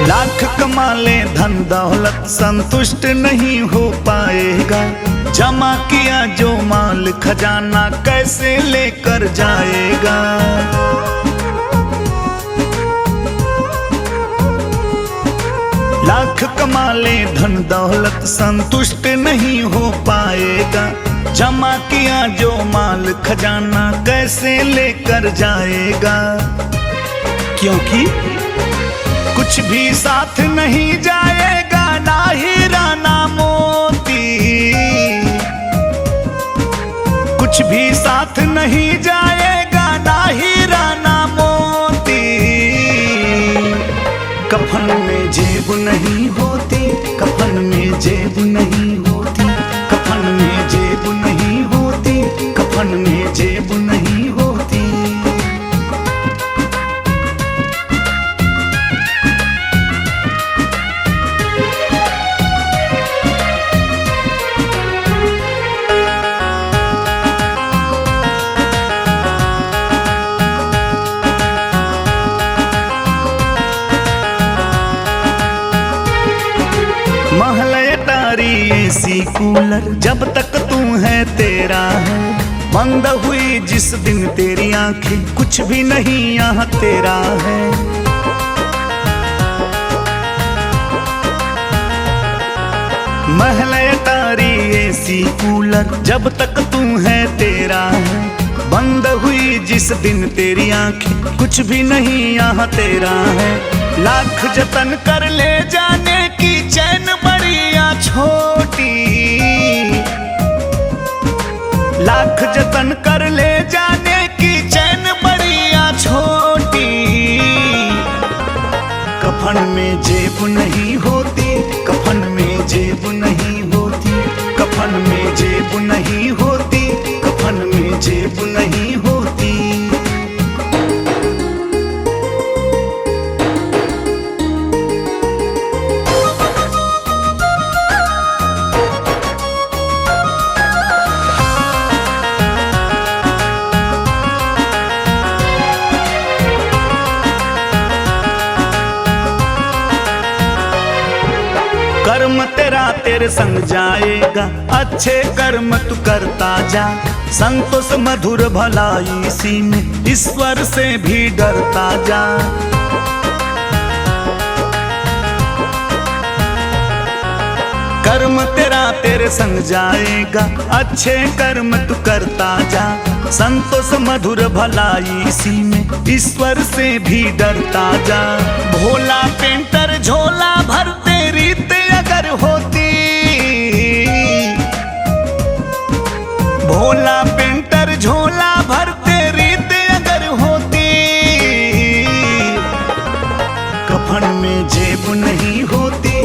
लाख कमा ले धन दौलत संतुष्ट नहीं हो पाएगा। जमा किया जो माल खजाना कैसे लेकर जाएगा। लाख कमा ले धन दौलत संतुष्ट नहीं हो पाएगा। जमा किया जो माल खजाना कैसे लेकर जाएगा। क्योंकि कुछ भी साथ नहीं जाएगा, ना हीरा ना मोती। कुछ भी साथ नहीं जाएगा, ना हीरा ना मोती। कफन में जेब नहीं होती, कफन में जेब नहीं होती, कफन में जेब नहीं होती, कफन में जेब नहीं होती। महल अटारी एसी कूलर जब तक तू है तेरा है। बंद हुई जिस दिन तेरी आंखें कुछ भी नहीं यहाँ तेरा है। महल अटारी एसी कूलर जब तक तू है तेरा है। बंद हुई जिस दिन तेरी आंखें कुछ भी नहीं यहाँ तेरा है। लाख जतन कर ले जाने की चैन बड़ी या छोटी। लाख जतन कर ले जाने की चैन बड़ी या छोटी। कफन में जेब नहीं होती, कफन में जेब नहीं होती, कफन में जेब नहीं होती, कफन में जेब नहीं होती। कर्म तेरा तेरे संग जाएगा, अच्छे कर्म तू करता जा। संतोष मधुर भलाई इसी में, ईश्वर से भी डरता जा। कर्म तेरा तेरे संग जाएगा, अच्छे कर्म तू करता जा। संतोष मधुर भलाई इसी में, ईश्वर से भी डरता जा। भोला पेंटर झोला भरते रीत अगर होती। भोला पेंटर झोला भरते रीत अगर होती। कफन में जेब नहीं होती,